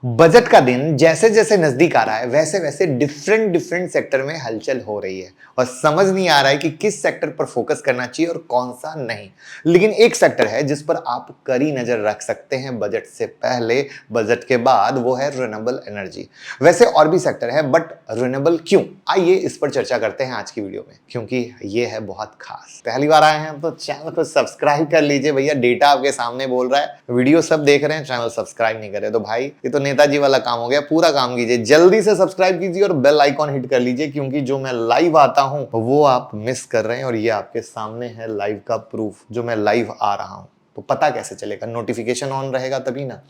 Budget का दिन जैसे जैसे नजदीक आ रहा है वैसे वैसे डिफरेंट डिफरेंट सेक्टर में हलचल हो रही है और समझ नहीं आ रहा है कि किस सेक्टर पर फोकस करना चाहिए और कौन सा नहीं। लेकिन एक सेक्टर है जिस पर आप कड़ी नजर रख सकते हैं बजट से पहले, बजट के बाद, वो है रिन्यूएबल एनर्जी। वैसे और भी सेक्टर है बट रिन्यूएबल क्यों, आइए इस पर चर्चा करते हैं आज की वीडियो में, क्योंकि ये है बहुत खास। पहली बार आए हैं तो चैनल को सब्सक्राइब कर लीजिए भैया, डेटा आपके सामने बोल रहा है, वीडियो सब देख रहे हैं, चैनल सब्सक्राइब नहीं कर रहे तो भाई ये तो नेताजी वाला काम हो गया। पूरा काम कीजिए, जल्दी से सब्सक्राइब कीजिए और बेल आइकॉन हिट कर लीजिए, क्योंकि जो मैं लाइव आता हूं वो आप मिस कर रहे हैं और ये आपके सामने है लाइव का प्रूफ, जो मैं लाइव आ रहा हूं। तो पता कैसे चलेगा? नोटिफिकेशन ऑन रहेगा तभी ना।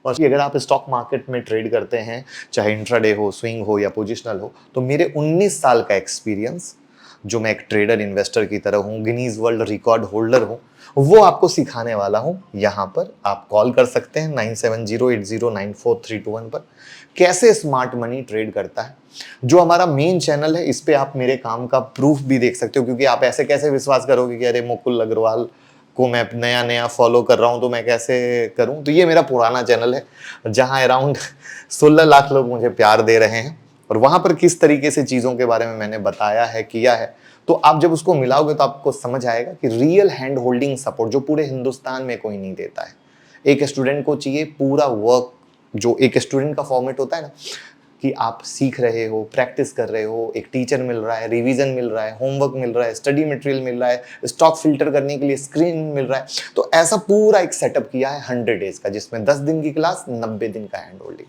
और अगर आप स्टॉक मार्केट में ट्रेड करते हैं, चाहे इंट्राडे हो, स्विंग हो या पोजिशनल हो, तो मेरे 19 साल का एक्सपीरियंस, जो मैं एक ट्रेडर इन्वेस्टर की तरह हूं, गिनीज वर्ल्ड रिकॉर्ड होल्डर हूं, वो आपको सिखाने वाला हूं। यहां पर आप कॉल कर सकते हैं 9708094321 पर। कैसे स्मार्ट मनी ट्रेड करता है, जो हमारा मेन चैनल है, इस पे आप मेरे काम का प्रूफ भी देख सकते हो। क्योंकि आप ऐसे कैसे विश्वास करोगे कि अरे मुकुल अग्रवाल को मैं नया नया फॉलो कर रहा हूं तो मैं कैसे करूं। तो ये मेरा पुराना चैनल है जहां अराउंड 16 लाख लोग मुझे प्यार दे रहे हैं और वहां पर किस तरीके से चीजों के बारे में मैंने बताया है, किया है। तो आप जब उसको मिलाओगे तो आपको समझ आएगा कि रियल हैंड होल्डिंग सपोर्ट जो पूरे हिंदुस्तान में कोई नहीं देता है। एक स्टूडेंट को चाहिए पूरा वर्क, जो एक स्टूडेंट का फॉर्मेट होता है ना, कि आप सीख रहे हो, प्रैक्टिस कर रहे हो, एक टीचर मिल रहा है, रिवीजन मिल रहा है, होमवर्क मिल रहा है, स्टडी मटेरियल मिल रहा है, स्टॉक फिल्टर करने के लिए स्क्रीन मिल रहा है। तो ऐसा पूरा एक सेटअप किया है 100 डेज का, जिसमें 10 दिन की क्लास, 90 दिन का हैंड होल्डिंग।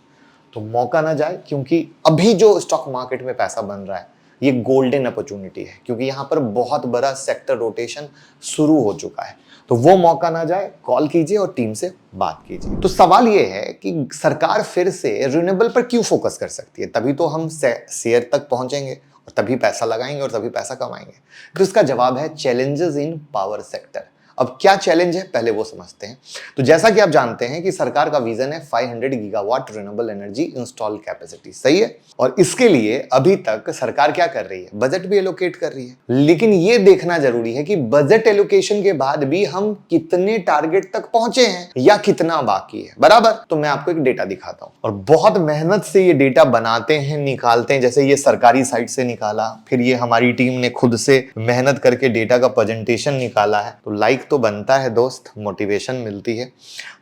तो मौका ना जाए, क्योंकि अभी जो स्टॉक मार्केट में पैसा बन रहा है ये गोल्डन अपॉर्चुनिटी है, क्योंकि यहां पर बहुत बड़ा सेक्टर रोटेशन शुरू हो चुका है। तो वो मौका ना जाए, कॉल कीजिए और टीम से बात कीजिए। तो सवाल ये है कि सरकार फिर से रिन्यूएबल पर क्यों फोकस कर सकती है? तभी तो हम शेयर तक पहुंचेंगे और तभी पैसा लगाएंगे और तभी पैसा कमाएंगे। तो इसका जवाब है चैलेंजेस इन पावर सेक्टर। अब क्या चैलेंज है पहले वो समझते हैं। तो जैसा कि आप जानते हैं कि सरकार का विजन है 500 gigawatt renewable energy install capacity, सही है। और इसके लिए अभी तक सरकार क्या कर रही है? बजट भी एलोकेट कर रही है। लेकिन ये देखना जरूरी है कि बजट एलोकेशन के बाद भी हम कितने टारगेट तक पहुंचे हैं या कितना बाकी है, बराबर। तो मैं आपको एक डेटा दिखाता हूं और बहुत मेहनत से ये डेटा बनाते हैं, निकालते हैं। जैसे ये सरकारी साइट से निकाला, फिर ये हमारी टीम ने खुद से मेहनत करके डेटा का प्रेजेंटेशन निकाला है। तो लाइक तो बनता है दोस्त, मोटिवेशन मिलती है।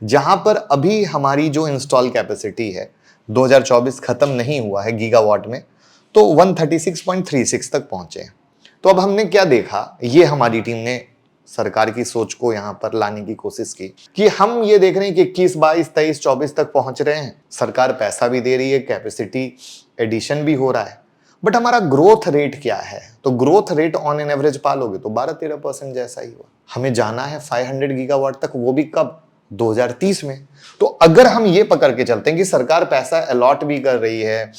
जहां पर अभी हमारी जो इंस्टॉल कैपेसिटी है, 2024 खत्म नहीं हुआ है गीगावाट में, तो 136.36 तक पहुंचे हैं। तो अब हमने क्या देखा, ये हमारी टीम ने सरकार की सोच को यहां पर लाने की कोशिश की कि हम ये देख रहे हैं कि 21, 22, 23, 24 तक पहुंच रहे हैं, सरकार पैसा भी दे रही है, कैपेसिटी एडिशन भी हो रहा है, बट हमारा ग्रोथ रेट क्या है? तो growth rate on an average पालोगे तो 12-13% जैसा ही हुआ। हमें जाना है 500 गीगावाट तक, वो भी कब? 2030 में। तो अगर हम ये पकड़ के चलते हैं कि सरकार पैसा अलॉट भी कर रही है,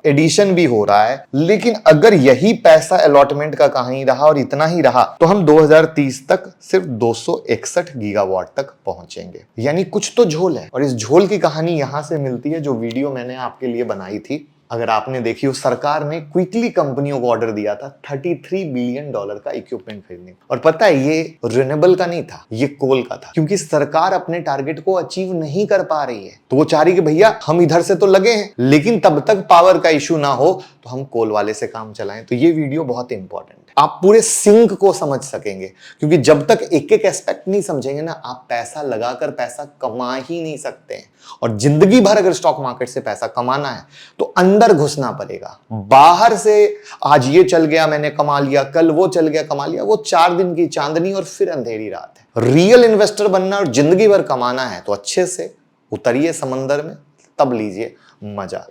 एडिशन भी हो रहा है, लेकिन अगर यही पैसा अलॉटमेंट का कहीं रहा और इतना ही रहा, तो हम 2030 तक सिर्फ 261 गीगावाट तक पहुंचेंगे। यानी कुछ तो झोल है और इस झोल की कहानी यहां से मिलती है, जो वीडियो मैंने आपके लिए बनाई थी। अगर आपने देखी हो, सरकार ने क्विकली कंपनियों को ऑर्डर दिया था $33 बिलियन का इक्विपमेंट खरीदने। और पता है ये रिन्यूएबल का नहीं था, ये कोल का था, क्योंकि सरकार अपने टारगेट को अचीव नहीं कर पा रही है। तो वो चाह रही कि भैया हम इधर से तो लगे हैं, लेकिन तब तक पावर का इशू ना हो तो हम कोल वाले से काम चलाएं। तो ये वीडियो बहुत इंपॉर्टेंट है, आप पूरे सिंक को समझ सकेंगे, क्योंकि जब तक एक एक एस्पेक्ट नहीं समझेंगे ना, आप पैसा लगाकर पैसा कमा ही नहीं सकते हैं। और जिंदगी भर अगर स्टॉक मार्केट से पैसा कमाना है तो अंदर घुसना पड़ेगा। बाहर से आज ये चल गया मैंने कमा लिया, कल वो चल गया कमा लिया, वो 4 दिन की चांदनी और फिर अंधेरी रात है। रियल इन्वेस्टर बनना और जिंदगी भर कमाना है तो अच्छे से उतरिए समंदर में, तब लीजिए मजा।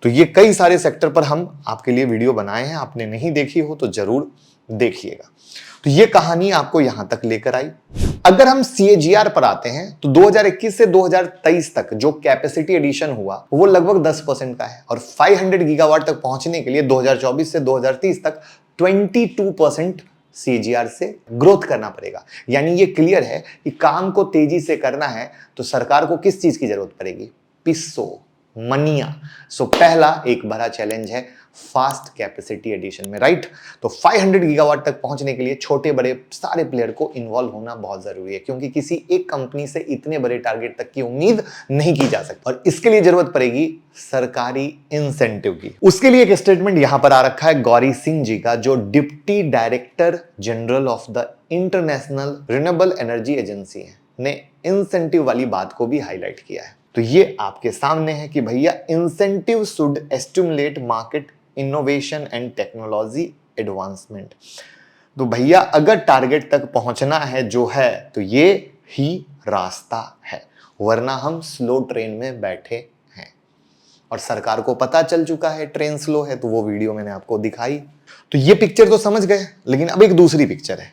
तो ये कई सारे सेक्टर पर हम आपके लिए वीडियो बनाए हैं, आपने नहीं देखी हो तो जरूर देखिएगा। तो ये कहानी आपको यहां तक लेकर आई। अगर हम CAGR पर आते हैं तो 2021 से 2023 तक जो कैपेसिटी एडिशन हुआ वो लगभग 10% का है, और 500 गीगावाट तक पहुंचने के लिए 2024 से 2030 तक 22% CAGR से ग्रोथ करना पड़ेगा। यानी ये क्लियर है कि काम को तेजी से करना है तो सरकार को किस चीज की जरूरत पड़ेगी? पिस्सो, मनिया। सो पहला एक बड़ा चैलेंज है फास्ट कैपेसिटी एडिशन में, राइट। तो 500 गीगावाट तक पहुंचने के लिए छोटे बड़े सारे प्लेयर को इन्वॉल्व होना बहुत जरूरी है, क्योंकि किसी एक कंपनी से इतने बड़े टारगेट तक की उम्मीद नहीं की जा सकती और इसके लिए जरूरत पड़ेगी सरकारी इंसेंटिव की। उसके लिए एक स्टेटमेंट यहां पर आ रखा है गौरी सिंह जी का, जो deputy director general of the international renewable energy agency है, ने इंसेंटिव वाली बात को भी हाईलाइट किया है। तो ये आपके सामने है कि भैया incentive should stimulate market innovation and technology advancement. तो भैया अगर टारगेट तक पहुंचना है जो है, तो ये ही रास्ता है, वरना हम स्लो ट्रेन में बैठे हैं और सरकार को पता चल चुका है ट्रेन स्लो है, तो वो वीडियो मैंने आपको दिखाई। तो ये पिक्चर तो समझ गए, लेकिन अब एक दूसरी पिक्चर है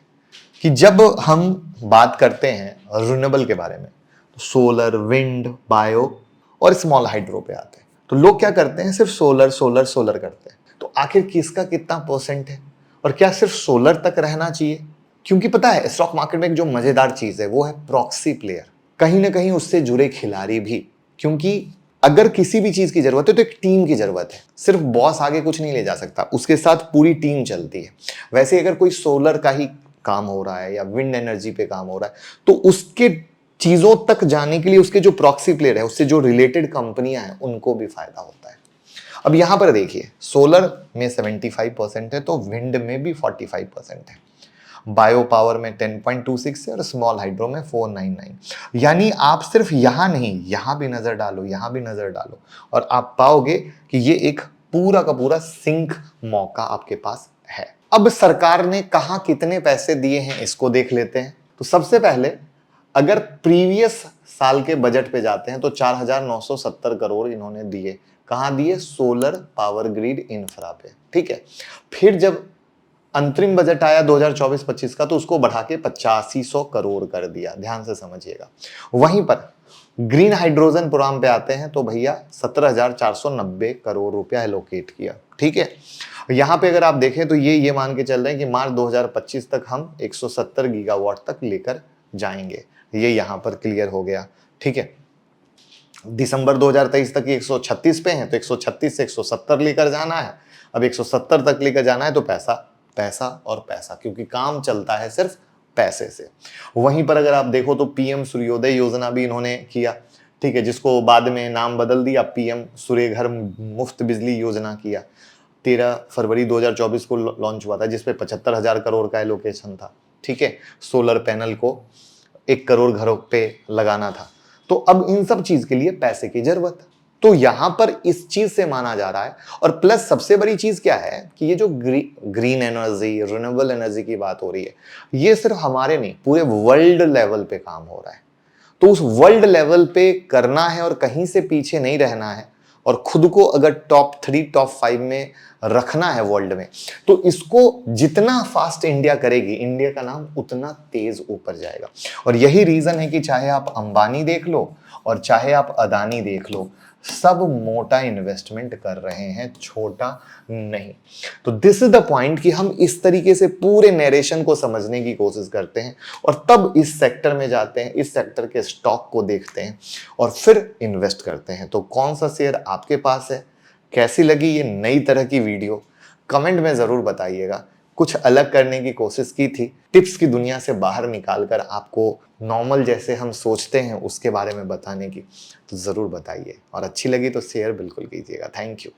कि जब हम बात करते हैं रिन्यूएबल के बारे में, तो सोलर, विंड, बायो और स्मॉल हाइड्रो पे आते हैं। तो लोग क्या करते हैं, सिर्फ सोलर सोलर सोलर करते हैं। तो आखिर किसका कितना परसेंट है और क्या सिर्फ सोलर तक रहना चाहिए? क्योंकि पता है स्टॉक मार्केट में एक जो मजेदार चीज है वो है प्रॉक्सी प्लेयर, कहीं ना कहीं उससे जुड़े खिलाड़ी भी। क्योंकि अगर किसी भी चीज की जरूरत है तो एक टीम की जरूरत है, सिर्फ बॉस आगे कुछ नहीं ले जा सकता, उसके साथ पूरी टीम चलती है। वैसे अगर कोई सोलर का ही काम हो रहा है या विंड एनर्जी पे काम हो रहा है, तो उसके चीजों तक जाने के लिए उसके जो प्रॉक्सी प्लेयर है, उससे जो रिलेटेड कंपनियां हैं, उनको भी फायदा होता है। अब यहां पर देखिए, सोलर में 75% है, तो विंड में भी 45% है, बायो पावर में 10.26 है और स्मॉल हाइड्रो में 499। यानी आप सिर्फ यहां नहीं, यहां भी नजर डालो, यहां भी नजर डालो, और आप पाओगे कि ये एक पूरा का पूरा सिंक मौका आपके पास है। अब सरकार ने कहां कितने पैसे दिए हैं इसको देख लेते हैं। तो सबसे पहले अगर प्रीवियस साल के बजट पे जाते हैं तो 4,970 करोड़ इन्होंने दिए। कहां दिए? सोलर पावर ग्रिड इंफ्रा पे, ठीक है। फिर जब अंतरिम बजट आया 2024-25 का, तो उसको बढ़ा के 8500 करोड़ कर दिया, ध्यान से समझिएगा। वहीं पर ग्रीन हाइड्रोजन प्रोग्राम पे आते हैं तो भैया 17,490 करोड़ रुपया एलोकेट किया, ठीक है। यहां पे अगर आप देखें तो ये मान के चल रहे हैं कि मार्च 2025 तक हम 170 गीगावाट तक लेकर जाएंगे। ये यहां पर क्लियर हो गया, ठीक है। दिसंबर 2023 तक ये 136 पे हैं, तो 136 से 170 लेकर जाना है। अब 170 तक लेकर जाना है तो पैसा पैसा और पैसा, क्योंकि काम चलता है सिर्फ पैसे से। वहीं पर अगर आप देखो तो पीएम सूर्योदय योजना भी इन्होंने किया, ठीक है, जिसको बाद में नाम बदल दिया, पीएम सूर्यघर मुफ्त बिजली योजना किया। 13 फरवरी 2024 को लॉन्च हुआ था, जिसपे 75,000 करोड़ का एलोकेशन था, ठीक है। सोलर पैनल को 1 करोड़ घरों पे लगाना था। तो अब इन सब चीज के लिए पैसे की जरूरत है, तो यहां पर इस चीज से माना जा रहा है। और प्लस सबसे बड़ी चीज क्या है कि ये जो ग्रीन एनर्जी, रिन्यूएबल एनर्जी की बात हो रही है, ये सिर्फ हमारे नहीं, पूरे वर्ल्ड लेवल पे काम हो रहा है। तो उस वर्ल्ड लेवल पे करना है और कहीं से पीछे नहीं रहना है, और खुद को अगर टॉप 3 टॉप 5 में रखना है वर्ल्ड में, तो इसको जितना फास्ट इंडिया करेगी, इंडिया का नाम उतना तेज ऊपर जाएगा। और यही रीजन है कि चाहे आप अंबानी देख लो और चाहे आप अदानी देख लो, सब मोटा इन्वेस्टमेंट कर रहे हैं, छोटा नहीं। तो दिस इज द पॉइंट कि हम इस तरीके से पूरे नरेशन को समझने की कोशिश करते हैं और तब इस सेक्टर में जाते हैं, इस सेक्टर के स्टॉक को देखते हैं और फिर इन्वेस्ट करते हैं। तो कौन सा शेयर आपके पास है? कैसी लगी ये नई तरह की वीडियो? कमेंट में जरूर बताइएगा। कुछ अलग करने की कोशिश की थी, टिप्स की दुनिया से बाहर निकालकर आपको नॉर्मल जैसे हम सोचते हैं उसके बारे में बताने की, तो जरूर बताइए। और अच्छी लगी तो शेयर बिल्कुल कीजिएगा। Thank you.